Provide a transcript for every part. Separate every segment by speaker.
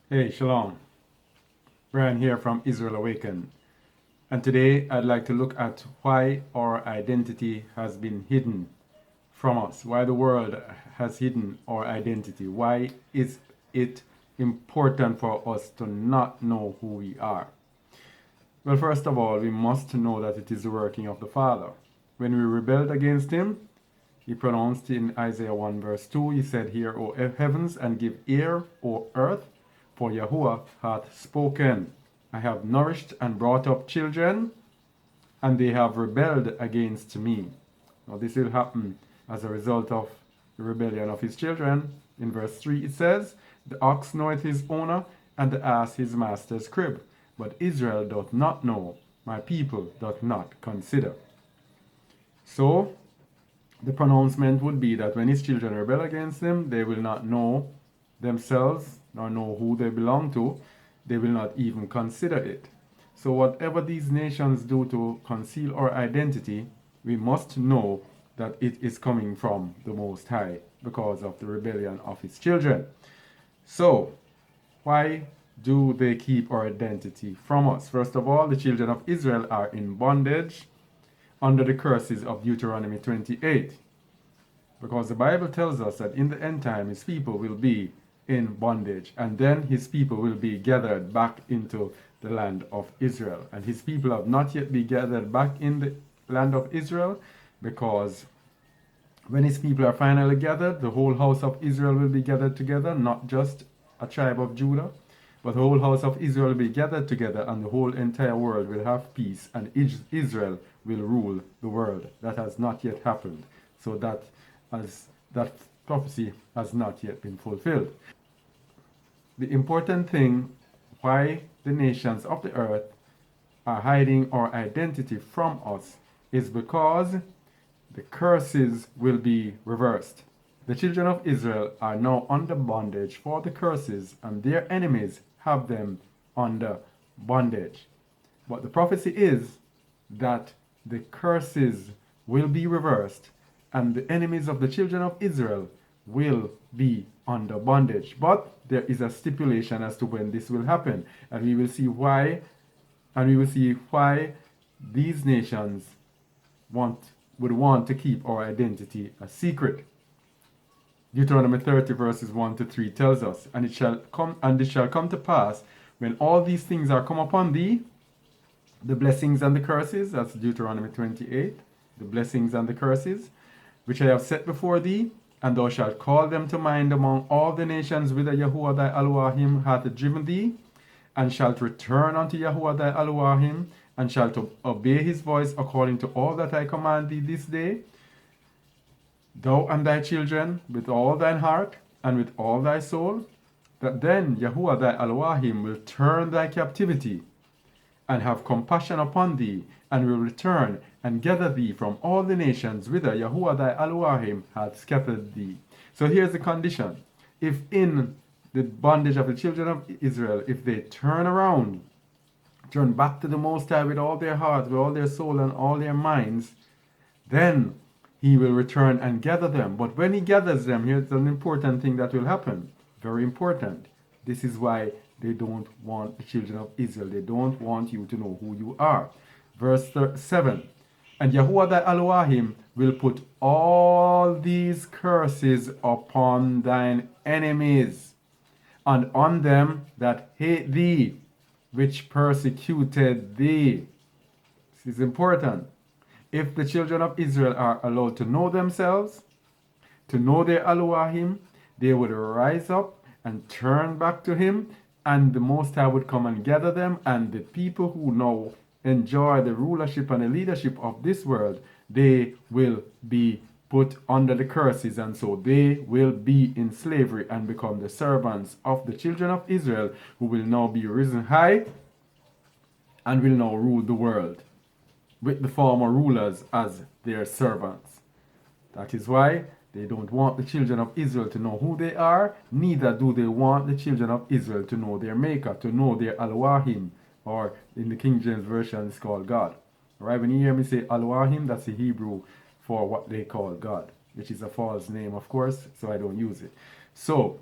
Speaker 1: Hey, Shalom. Brian here from Israel Awaken. And today I'd like to look at why our identity has been hidden from us, why the world has hidden our identity. Why is it important for us to not know who we are? Well, first of all, we must know that it is the working of the Father. When we rebelled against Him, He pronounced in Isaiah 1 verse 2, He said, Hear, O heavens, and give ear, O earth, for Yahuwah hath spoken. I have nourished and brought up children, and they have rebelled against me. Now this will happen as a result of the rebellion of his children. In verse 3 it says, The ox knoweth his owner, and the ass his master's crib. But Israel doth not know, my people doth not consider. So the pronouncement would be that when his children rebel against him, they will not know themselves nor know who they belong to. They will not even consider it. So whatever these nations do to conceal our identity, we must know that it is coming from the Most High because of the rebellion of his children. So why do they keep our identity from us? First of all, the children of Israel are in bondage under the curses of Deuteronomy 28. Because the Bible tells us that in the end time his people will be in bondage, and then his people will be gathered back into the land of Israel. And his people have not yet been gathered back in the land of Israel, because when his people are finally gathered, the whole house of Israel will be gathered together, not just a tribe of Judah, but the whole house of Israel will be gathered together, and the whole entire world will have peace, and Israel will rule the world. That has not yet happened. So that prophecy has not yet been fulfilled. The important thing why the nations of the earth are hiding our identity from us is because the curses will be reversed. The children of Israel are now under bondage for the curses, and their enemies have them under bondage. But the prophecy is that the curses will be reversed, and the enemies of the children of Israel will be under bondage. But there is a stipulation as to when this will happen, and we will see why, these nations would want to keep our identity a secret. Deuteronomy 30 verses 1 to 3 tells us, and it shall come to pass when all these things are come upon thee, the blessings and the curses, that's Deuteronomy 28, the blessings and the curses, which I have set before thee, and thou shalt call them to mind among all the nations whither Yahuwah thy Elohim hath driven thee, and shalt return unto Yahuwah thy Elohim, and shalt obey his voice according to all that I command thee this day, thou and thy children, with all thine heart, and with all thy soul, that then Yahuwah thy Elohim will turn thy captivity, and have compassion upon thee, and will return and gather thee from all the nations whither Yahuwah thy Elohim hath scattered thee. So here's the condition. If in the bondage of the children of Israel, if they turn around, turn back to the Most High with all their heart, with all their soul, and all their minds, then he will return and gather them. But when he gathers them, here's an important thing that will happen. Very important. This is why they don't want the children of Israel. They don't want you to know who you are. Verse 7. And Yahuwah thy Elohim will put all these curses upon thine enemies, and on them that hate thee, which persecuted thee. This is important. If the children of Israel are allowed to know themselves, to know their Elohim, they would rise up and turn back to him, and the Most High would come and gather them, and the people who now enjoy the rulership and the leadership of this world, they will be put under the curses, and so they will be in slavery and become the servants of the children of Israel, who will now be risen high and will now rule the world with the former rulers as their servants. That is why they don't want the children of Israel to know who they are, neither do they want the children of Israel to know their Maker, to know their Elohim, or in the King James Version it's called God. Alright, when you hear me say Elohim, that's the Hebrew for what they call God, which is a false name, of course, so I don't use it. So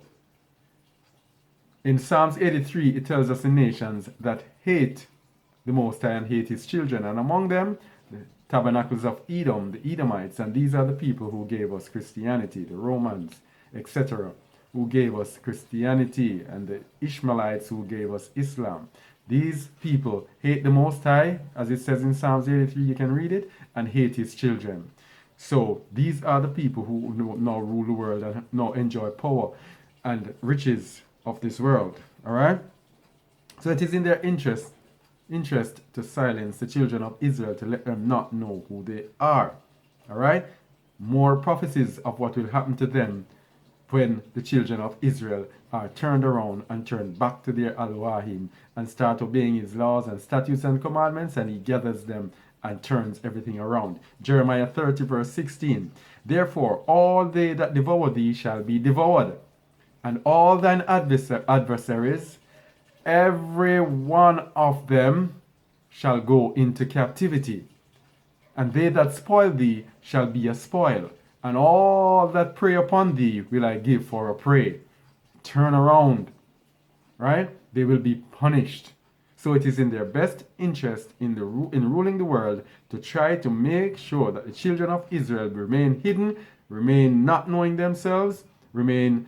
Speaker 1: In Psalms 83, it tells us the nations that hate the Most High and hate his children. And among them, the tabernacles of Edom, the Edomites. And these are the people who gave us Christianity, the Romans, etc., who gave us Christianity, and the Ishmaelites who gave us Islam. These people hate the Most High, as it says in Psalms 83, you can read it, and hate his children. So these are the people who now rule the world and now enjoy power and riches of this world. All right? So it is in their interest to silence the children of Israel, to let them not know who they are. All right? More prophecies of what will happen to them when the children of Israel are turned around and turned back to their Elohim and start obeying his laws and statutes and commandments, and he gathers them and turns everything around. Jeremiah 30 verse 16. Therefore all they that devour thee shall be devoured, and all thine adversaries, every one of them shall go into captivity. And they that spoil thee shall be a spoil, and all that prey upon thee will I give for a prey. Turn around, right? They will be punished. So it is in their best interest in ruling the world to try to make sure that the children of Israel remain hidden, remain not knowing themselves, remain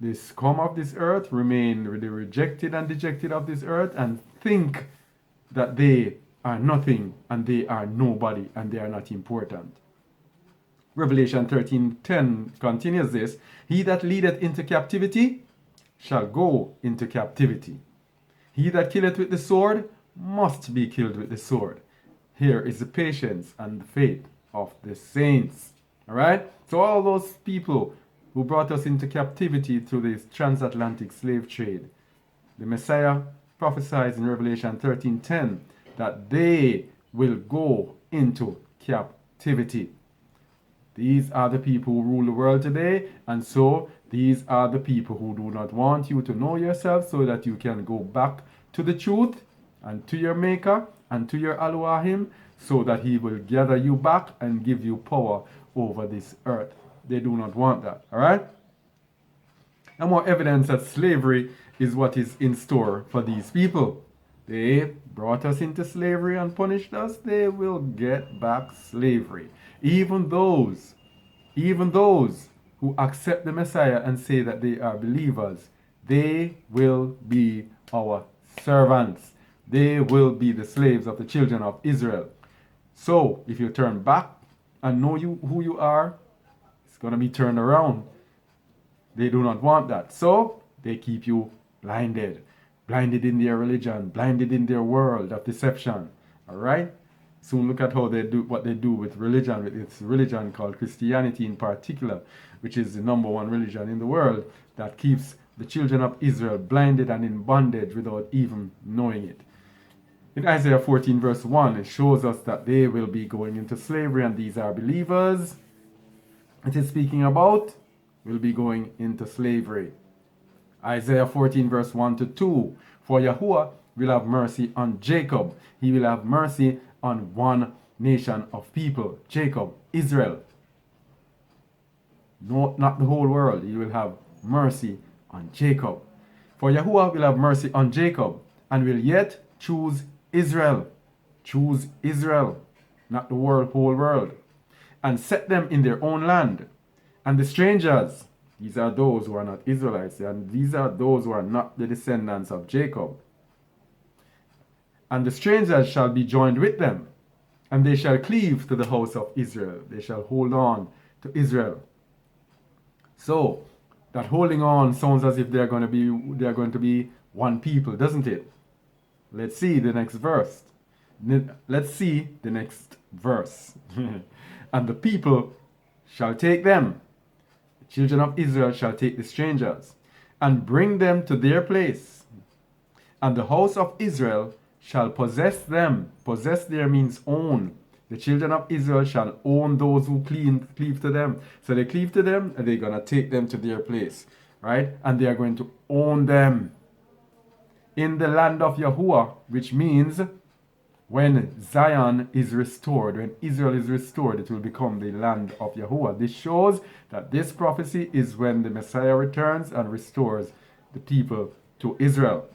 Speaker 1: the scum of this earth, remain the rejected and dejected of this earth, and think that they are nothing and they are nobody and they are not important. Revelation 13:10 continues this. He that leadeth into captivity shall go into captivity. He that killeth with the sword must be killed with the sword. Here is the patience and the faith of the saints. All right? So all those people who brought us into captivity through this transatlantic slave trade, the Messiah prophesies in Revelation 13:10 that they will go into captivity. These are the people who rule the world today, and so these are the people who do not want you to know yourself so that you can go back to the truth and to your Maker and to your Elohim, so that he will gather you back and give you power over this earth. They do not want that, all right? And more evidence that slavery is what is in store for these people. They brought us into slavery and punished us. They will get back slavery. Even those who accept the Messiah and say that they are believers, they will be our servants. They will be the slaves of the children of Israel. So if you turn back and know who you are, it's going to be turned around. They do not want that. So they keep you blinded in their religion, blinded in their world of deception. All right? Soon look at how they do what they do with religion, with its religion called Christianity in particular, which is the number one religion in the world that keeps the children of Israel blinded and in bondage without even knowing it. In Isaiah 14 verse 1, it shows us that they will be going into slavery, and these are believers it is speaking about will be going into slavery. Isaiah 14 verse 1 to 2, for Yahuwah will have mercy on Jacob. He will have mercy on one nation of people, Jacob, Israel. No, not the whole world. He will have mercy on Jacob. For Yahuwah will have mercy on Jacob and will yet choose Israel. Choose Israel, not the whole world. And set them in their own land. And the strangers, these are those who are not Israelites, and these are those who are not the descendants of Jacob. And the strangers shall be joined with them, and they shall cleave to the house of Israel. They shall hold on to Israel. So that holding on sounds as if they are going to be one people, doesn't it? Let's see the next verse. Let's see the next verse. And the people shall take them. The children of Israel shall take the strangers and bring them to their place. And the house of Israel shall possess them. Possess there means own. The children of Israel shall own those who cleave to them. So they cleave to them and they're going to take them to their place. Right? And they are going to own them in the land of Yahuwah, which means when Zion is restored, when Israel is restored, it will become the land of Yahuwah. This shows that this prophecy is when the Messiah returns and restores the people to Israel.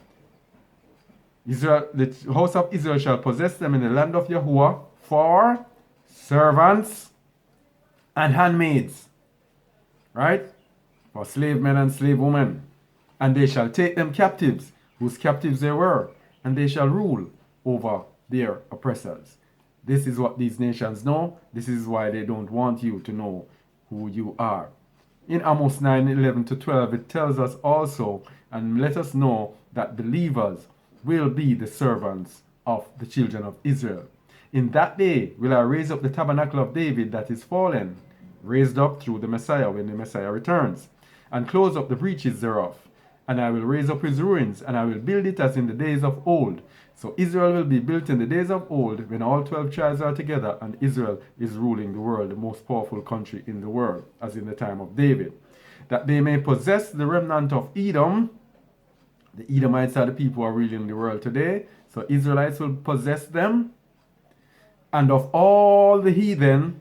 Speaker 1: Israel, the house of Israel shall possess them in the land of Yahuwah for servants and handmaids, right? For slave men and slave women. And they shall take them captives, whose captives they were, and they shall rule over their oppressors. This is what these nations know. This is why they don't want you to know who you are. In Amos 9:11-12, it tells us also, and let us know that believers will be the servants of the children of Israel. In that day will I raise up the tabernacle of David that is fallen, raised up through the Messiah when the Messiah returns, and close up the breaches thereof. And I will raise up his ruins, and I will build it as in the days of old. So Israel will be built in the days of old, when all 12 tribes are together, and Israel is ruling the world, the most powerful country in the world, as in the time of David. That they may possess the remnant of Edom. The Edomites are the people who are ruling the world today. So Israelites will possess them. And of all the heathen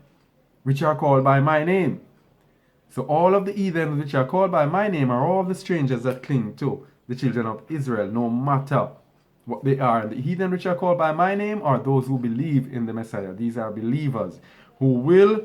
Speaker 1: which are called by my name. So all of the heathen which are called by my name are all the strangers that cling to the children of Israel, no matter what they are. The heathen which are called by my name are those who believe in the Messiah. These are believers who will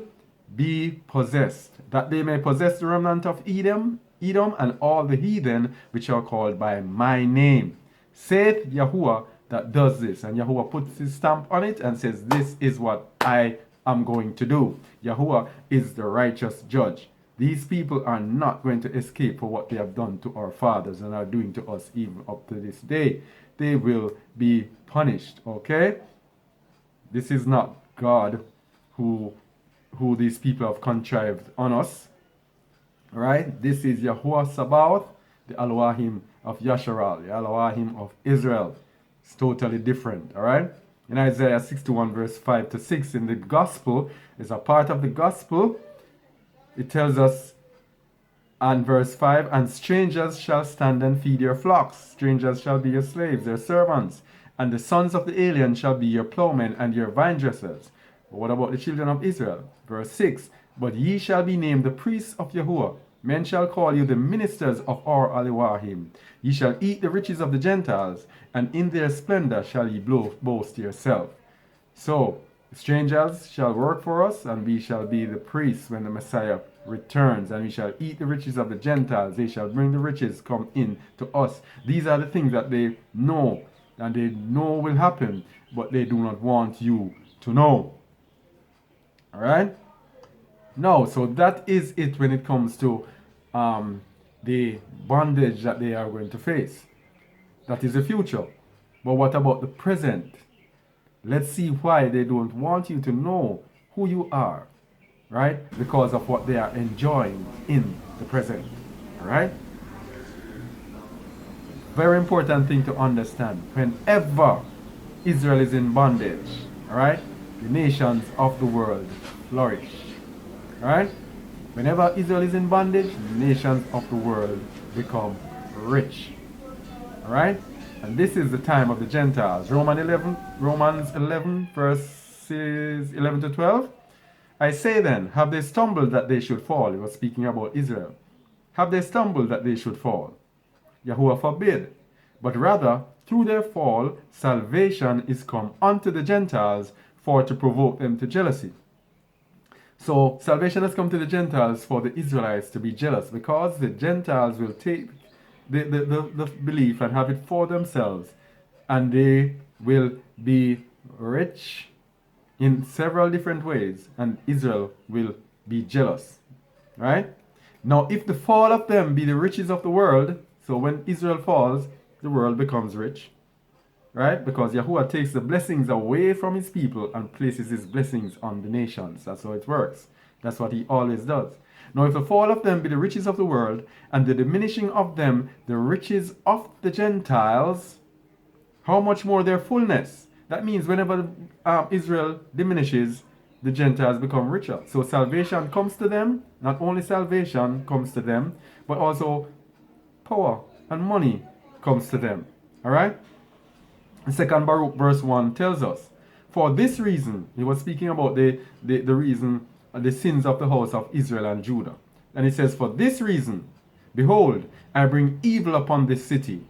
Speaker 1: be possessed, that they may possess the remnant of Edom, and all the heathen which are called by my name. Saith Yahuwah that does this. And Yahuwah puts his stamp on it and says, this is what I am going to do. Yahuwah is the righteous judge. These people are not going to escape for what they have done to our fathers and are doing to us even up to this day. They will be punished, okay? This is not God who these people have contrived on us. All right? This is Yahuwah Sabaoth, the Elohim of Yasharal, the Elohim of Israel. It's totally different, all right? In Isaiah 61 verse 5-6, in the gospel, is a part of the gospel. It tells us on verse 5, and strangers shall stand and feed your flocks. Strangers shall be your slaves, their servants. And the sons of the alien shall be your plowmen and your vine dressers. But what about the children of Israel? Verse 6, but ye shall be named the priests of Yahuwah. Men shall call you the ministers of our Elohim. Ye shall eat the riches of the Gentiles, and in their splendor shall ye boast yourself. So, strangers shall work for us, and we shall be the priests when the Messiah returns, and we shall eat the riches of the Gentiles. They shall bring the riches come in to us. These are the things that they know, and they know will happen, but they do not want you to know. All right? No, so that is it when it comes to the bondage that they are going to face. That is the future. But what about the present? Let's see why they don't want you to know who you are, right? Because of what they are enjoying in the present, all right? Very important thing to understand. Whenever Israel is in bondage, all right, the nations of the world flourish. Right? Whenever Israel is in bondage, the nations of the world become rich. Alright? And this is the time of the Gentiles. Romans 11 verses 11-12. I say then, have they stumbled that they should fall? He was speaking about Israel. Have they stumbled that they should fall? Yahuwah forbid. But rather, through their fall, salvation is come unto the Gentiles for to provoke them to jealousy. So salvation has come to the Gentiles for the Israelites to be jealous, because the Gentiles will take the belief and have it for themselves, and they will be rich in several different ways, and Israel will be jealous. Right? Now, if the fall of them be the riches of the world, so when Israel falls, the world becomes rich. Right? Because Yahuwah takes the blessings away from his people and places his blessings on the nations. That's how it works. That's what he always does. Now, if the fall of them be the riches of the world, and the diminishing of them the riches of the Gentiles, how much more their fullness? That means whenever Israel diminishes, the Gentiles become richer. So salvation comes to them. Not only salvation comes to them, but also power and money comes to them. All right? 2 Baruch verse 1 tells us, for this reason, he was speaking about the reason, the sins of the house of Israel and Judah. And it says, for this reason, Behold, I bring evil upon this city.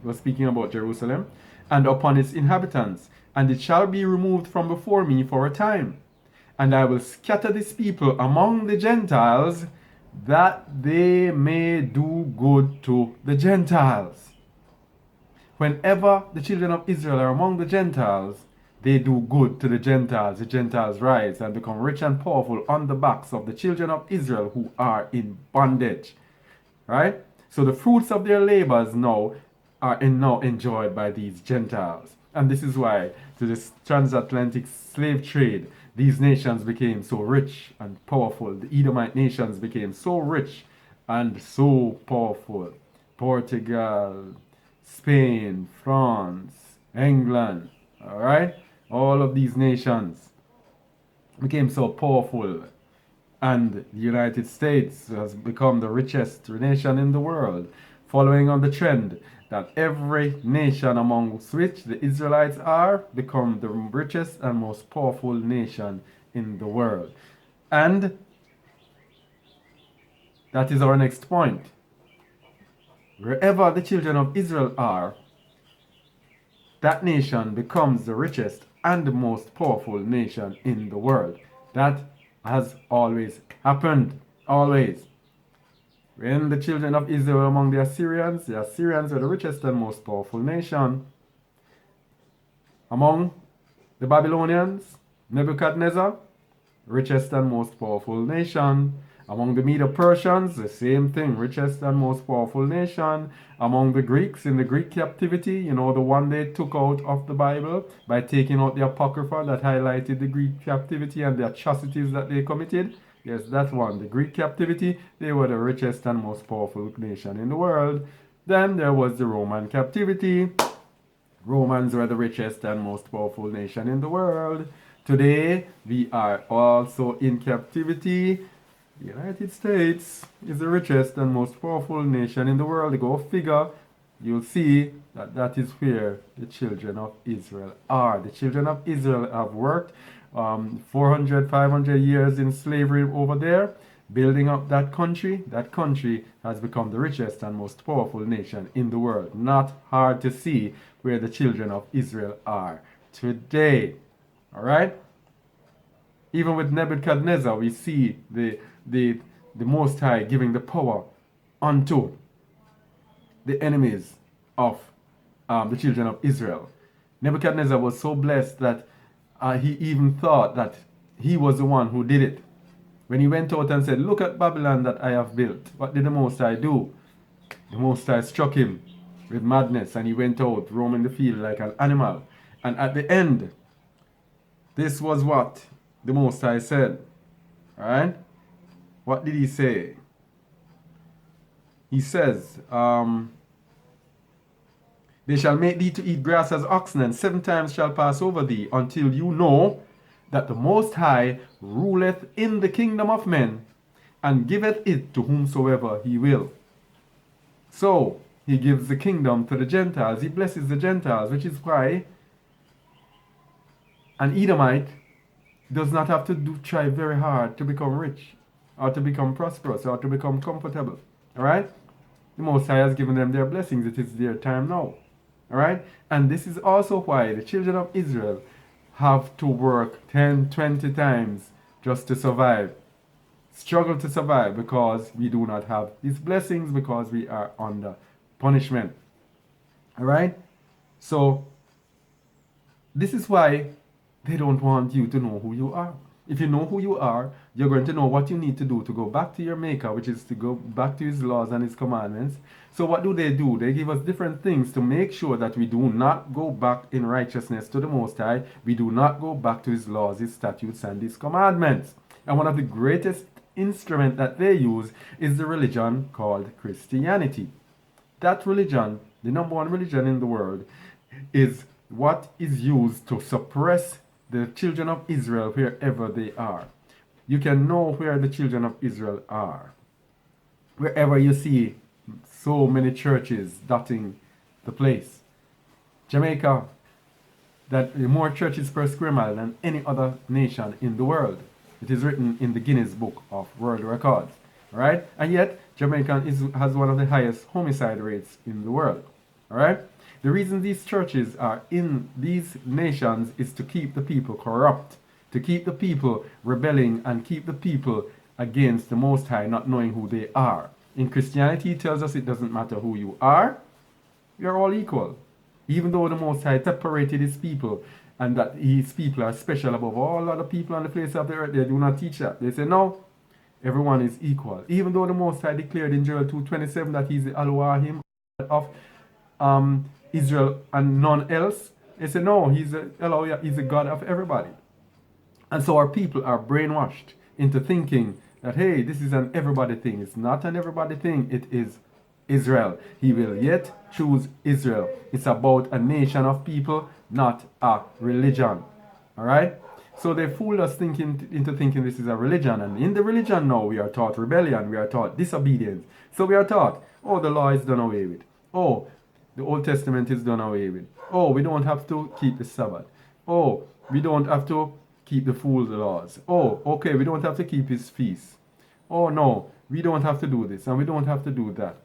Speaker 1: He was speaking about Jerusalem, and upon its inhabitants, and it shall be removed from before me for a time. And I will scatter this people among the Gentiles, that they may do good to the Gentiles. Whenever the children of Israel are among the Gentiles, they do good to the Gentiles. The Gentiles rise and become rich and powerful on the backs of the children of Israel who are in bondage. Right? So the fruits of their labors now are now enjoyed by these Gentiles. And this is why, to this transatlantic slave trade, these nations became so rich and powerful. The Edomite nations became so rich and so powerful. Portugal, Spain, France, England, all right? All of these nations became so powerful, and the United States has become the richest nation in the world, following on the trend that every nation amongst which the Israelites are become the richest and most powerful nation in the world. And that is our next point. Wherever the children of Israel are, that nation becomes the richest and the most powerful nation in the world. That has always happened. Always. When the children of Israel were among the Assyrians were the richest and most powerful nation. Among the Babylonians, Nebuchadnezzar, richest and most powerful nation. Among the Medo-Persians, the same thing, richest and most powerful nation. Among the Greeks in the Greek captivity, the one they took out of the Bible by taking out the Apocrypha that highlighted the Greek captivity and the atrocities that they committed. Yes, that one, the Greek captivity, they were the richest and most powerful nation in the world. Then there was the Roman captivity. Romans were the richest and most powerful nation in the world. Today, we are also in captivity. The United States is the richest and most powerful nation in the world. Go figure. You'll see that that is where the children of Israel are. The children of Israel have worked 400, 500 years in slavery over there, building up that country. That country has become the richest and most powerful nation in the world. Not hard to see where the children of Israel are today. All right? Even with Nebuchadnezzar, we see the Most High giving the power unto the enemies of the children of Israel. Nebuchadnezzar was so blessed that he even thought that he was the one who did it. When he went out and said, "Look at Babylon that I have built," what did the Most High do? The Most High struck him with madness, and he went out roaming the field like an animal. And at the end, this was what the Most High said. Alright? What did he say? He says, "They shall make thee to eat grass as oxen, and 7 times shall pass over thee, until you know that the Most High ruleth in the kingdom of men, and giveth it to whomsoever he will." So, he gives the kingdom to the Gentiles. He blesses the Gentiles, which is why an Edomite does not have to try very hard to become rich, or to become prosperous, or to become comfortable. Alright? The Most High has given them their blessings. It is their time now. Alright? And this is also why the children of Israel have to work 10, 20 times just to survive. Struggle to survive because we do not have these blessings, because we are under punishment. Alright? So, this is why they don't want you to know who you are. If you know who you are, you're going to know what you need to do to go back to your Maker, which is to go back to His laws and His commandments. So what do? They give us different things to make sure that we do not go back in righteousness to the Most High. We do not go back to His laws, His statutes, and His commandments. And one of the greatest instruments that they use is the religion called Christianity. That religion, the number one religion in the world, is what is used to suppress the children of Israel wherever they are. You can know where the children of Israel are. Wherever you see so many churches dotting the place. Jamaica, that more churches per square mile than any other nation in the world. It is written in the Guinness Book of World Records. Right? And yet, Jamaica has one of the highest homicide rates in the world. All right? The reason these churches are in these nations is to keep the people corrupt, to keep the people rebelling, and keep the people against the Most High, not knowing who they are. In Christianity, it tells us it doesn't matter who you are, you're all equal. Even though the Most High separated his people, and that his people are special above all other people on the face of the earth, they do not teach that. They say, no, everyone is equal. Even though the Most High declared in Joel 2:27 that he's the Elohim of Israel and none else, they say, no, he's the Elohim, he's the God of everybody. And so our people are brainwashed into thinking that, hey, this is an everybody thing. It's not an everybody thing, it is Israel. He will yet choose Israel. It's about a nation of people, not a religion. All right? So they fooled us into thinking this is a religion. And in the religion now, we are taught rebellion, we are taught disobedience. So we are taught, oh, the law is done away with. Oh, the Old Testament is done away with. Oh, we don't have to keep the Sabbath. Oh, we don't have to keep the fool's laws. Oh, okay, we don't have to keep his feasts. Oh, no, we don't have to do this and we don't have to do that.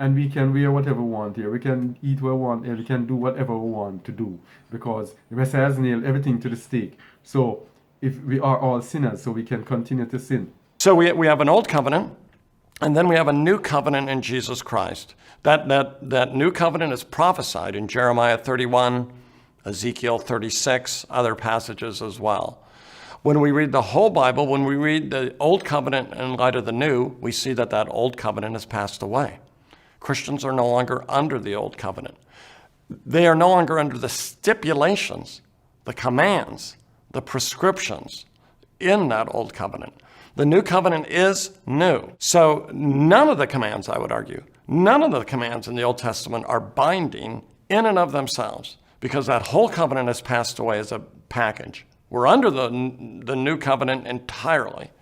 Speaker 1: And we can wear whatever we want here. We can eat what we want here. We can do whatever we want to do. Because the Messiah has nailed everything to the stake. So if we are all sinners, so we can continue to sin.
Speaker 2: So we have an old covenant, and then we have a new covenant in Jesus Christ. That new covenant is prophesied in Jeremiah 31, Ezekiel 36, other passages as well. When we read the whole Bible, when we read the old covenant in light of the new, we see that that old covenant has passed away. Christians are no longer under the old covenant. They are no longer under the stipulations, the commands, the prescriptions in that old covenant. The new covenant is new. So none of the commands, I would argue, none of the commands in the Old Testament are binding in and of themselves, because that whole covenant has passed away as a package. We're under the new covenant entirely.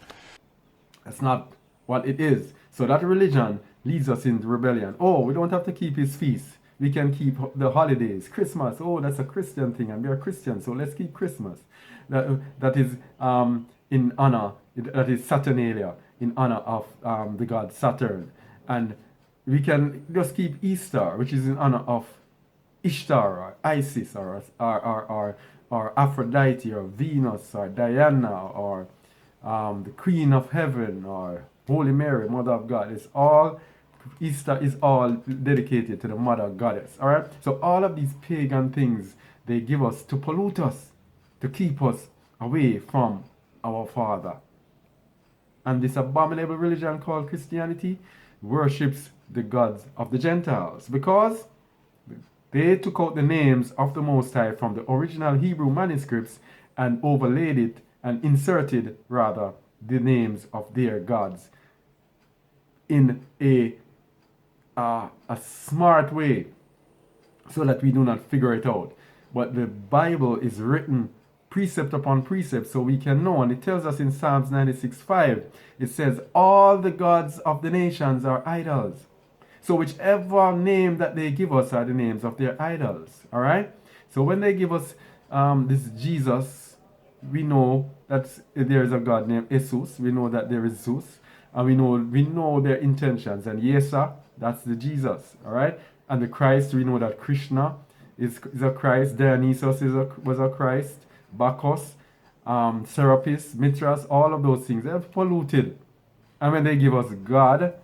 Speaker 1: That's not what it is. So that religion leads us into rebellion. Oh, we don't have to keep his feasts. We can keep the holidays. Christmas, oh, that's a Christian thing, and we are Christians, so let's keep Christmas. That is in honor, that is Saturnalia, in honor of the god Saturn. And we can just keep Easter, which is in honor of Ishtar, or Isis, or Aphrodite, or Venus, or Diana, or the Queen of Heaven, or Holy Mary, Mother of God. It's all, Easter is all dedicated to the Mother Goddess. All right? So all of these pagan things, they give us to pollute us, to keep us away from our Father. And this abominable religion called Christianity worships the gods of the Gentiles, because they took out the names of the Most High from the original Hebrew manuscripts and overlaid it and inserted, rather, the names of their gods in a smart way so that we do not figure it out. But the Bible is written precept upon precept so we can know. And it tells us in Psalms 96:5, it says, all the gods of the nations are idols. So whichever name that they give us are the names of their idols. All right? So when they give us this Jesus, we know that there is a God named Jesus. We know that there is Zeus. And we know their intentions. And Yesa, that's the Jesus. All right? And the Christ, we know that Krishna is a Christ. Dionysus was a Christ. Bacchus, Serapis, Mithras, all of those things. They're polluted. And when they give us God,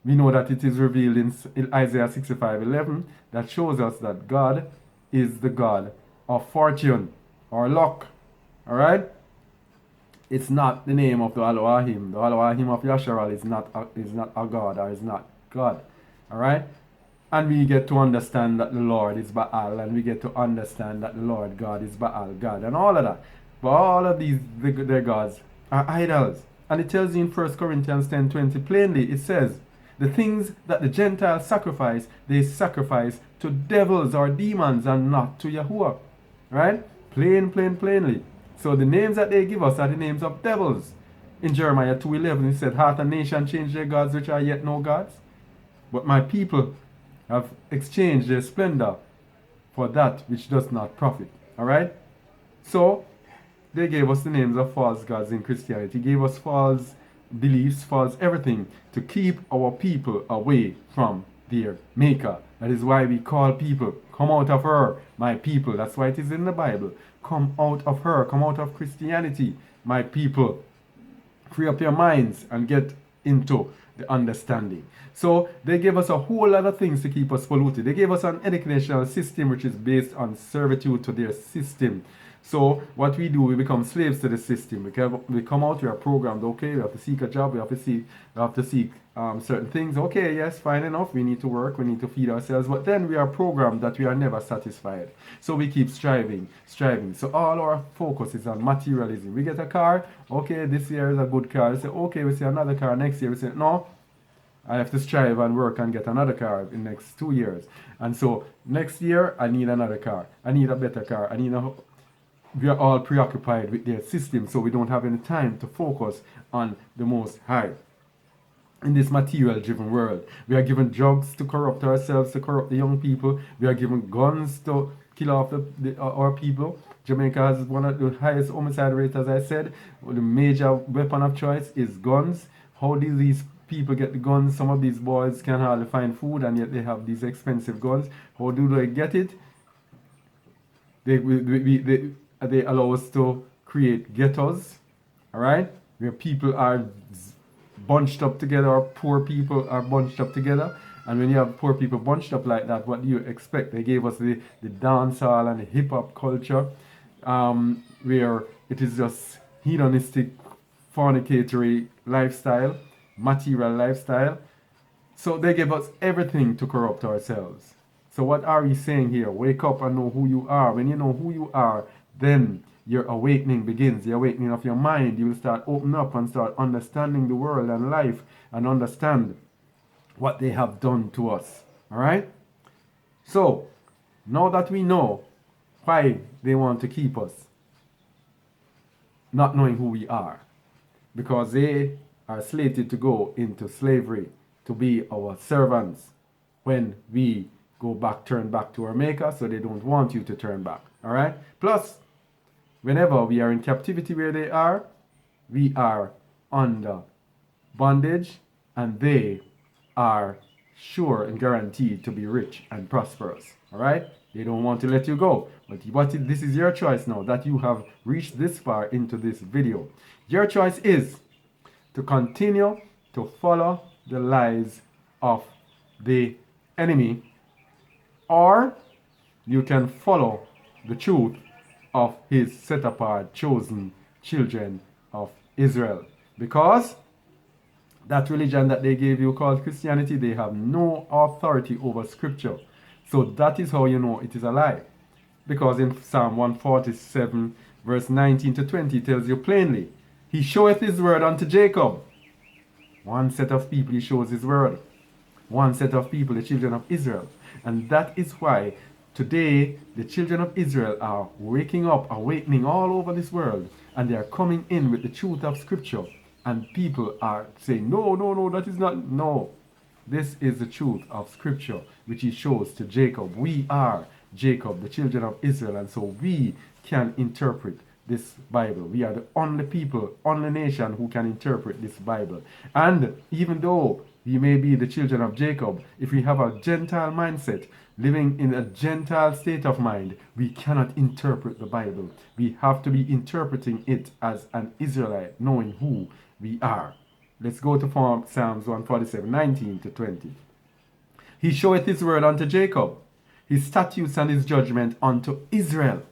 Speaker 1: we know that it is revealed in Isaiah 65:11 that shows us that God is the God of fortune or luck. All right? It's not the name of the Elohim. The Elohim of Yasharal is not a God, or is not God. All right? And we get to understand that the Lord is Baal, and we get to understand that the Lord God is Baal God, and all of that. But all of these, their gods, are idols. And it tells you in 1 Corinthians 10:20 plainly, it says, the things that the Gentiles sacrifice, they sacrifice to devils or demons and not to Yahuwah. Right? Plainly. So the names that they give us are the names of devils. In Jeremiah 2:11 it said, hath a nation changed their gods which are yet no gods? But my people have exchanged their splendor for that which does not profit. Alright? So they gave us the names of false gods in Christianity. Gave us false beliefs, false everything to keep our people away from their Maker. That is why we call people, come out of her, my people. That's why it is in the Bible. Come out of her, come out of Christianity, my people. Free up your minds and get into the understanding. So they gave us a whole lot of things to keep us polluted. They gave us an educational system which is based on servitude to their system. So what we do, we become slaves to the system. We come out, we are programmed, okay, we have to seek a job, we have to seek certain things. Okay, yes, fine enough, we need to work, we need to feed ourselves, but then we are programmed that we are never satisfied. So we keep striving. So all our focus is on materialism. We get a car, okay, this year is a good car. We say, okay, we see another car next year. We say, no, I have to strive and work and get another car in the next 2 years. And so next year, I need another car. I need a better car. We are all preoccupied with their system, so we don't have any time to focus on the Most High. In this material-driven world, we are given drugs to corrupt ourselves, to corrupt the young people. We are given guns to kill off our people. Jamaica has one of the highest homicide rates, as I said. The major weapon of choice is guns. How do these people get the guns? Some of these boys can hardly find food, and yet they have these expensive guns. How do they get it? They allow us to create ghettos, all right, where people are bunched up together, or poor people are bunched up together. And when you have poor people bunched up like that, what do you expect? They gave us the dancehall and the hip-hop culture, where it is just hedonistic, fornicatory lifestyle, material lifestyle. So they gave us everything to corrupt ourselves. So what are we saying here? Wake up and know who you are. When you know who you are, then your awakening begins, the awakening of your mind. You will start opening up and start understanding the world and life and understand what they have done to us. All right? So, now that we know why they want to keep us not knowing who we are, because they are slated to go into slavery, to be our servants when we turn back to our Maker, so they don't want you to turn back. All right? Plus, whenever we are in captivity where they are, we are under bondage, and they are sure and guaranteed to be rich and prosperous. All right? They don't want to let you go. But this is your choice now that you have reached this far into this video. Your choice is to continue to follow the lies of the enemy, or you can follow the truth of his set apart, chosen children of Israel. Because that religion that they gave you called Christianity, they have no authority over scripture. So that is how you know it is a lie. Because in Psalm 147 verse 19 to 20 tells you plainly, he showeth his word unto Jacob. One set of people he shows his word. One set of people, the children of Israel. And that is why today the children of Israel are waking up, awakening all over this world, and they are coming in with the truth of scripture. And people are saying, no, that is not, no. This is the truth of scripture, which he shows to Jacob. We are Jacob, the children of Israel, and so we can interpret this Bible. We are the only people, only nation who can interpret this Bible. And even though we may be the children of Jacob, if we have a Gentile mindset, living in a Gentile state of mind, we cannot interpret the Bible. We have to be interpreting it as an Israelite, knowing who we are. Let's go to Psalms 147, 19 to 20. He showeth his word unto Jacob, his statutes and his judgment unto Israel.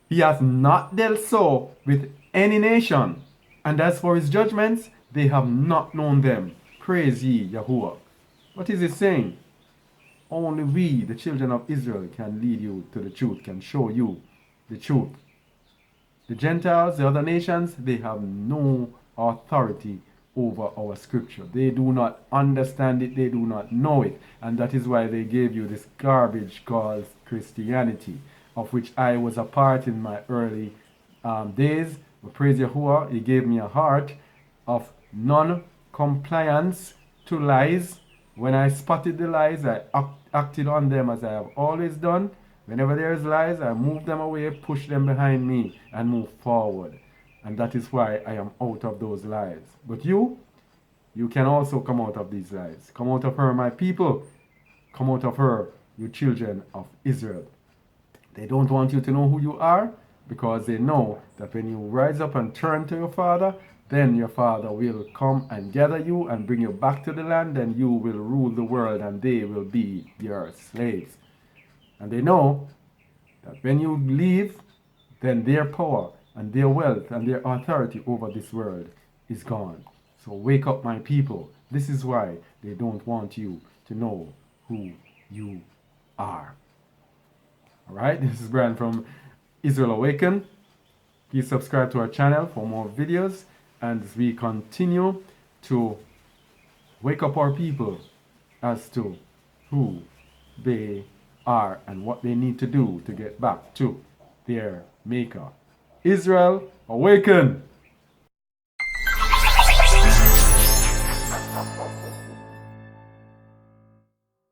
Speaker 1: He hath not dealt so with any nation, and as for his judgments, they have not known them. Praise ye Yahuwah. What is it saying? Only we, the children of Israel, can lead you to the truth, can show you the truth. The Gentiles, the other nations, they have no authority over our scripture. They do not understand it, they do not know it. And that is why they gave you this garbage called Christianity, of which I was a part in my early days. But praise Yahuwah, he gave me a heart of non-compliance to lies. When I spotted the lies, I acted on them as I have always done. Whenever there is lies, I move them away, push them behind me, and move forward. And that is why I am out of those lies. But you can also come out of these lies. Come out of her, my people. Come out of her, you children of Israel. They don't want you to know who you are, because they know that when you rise up and turn to your father, then your father will come and gather you and bring you back to the land, and you will rule the world, and they will be your slaves. And they know that when you leave, then their power and their wealth and their authority over this world is gone. So wake up, my people. This is why they don't want you to know who you are. All right, this is Brian from Israel Awaken. Please subscribe to our channel for more videos, and as we continue to wake up our people as to who they are and what they need to do to get back to their Maker. Israel Awaken!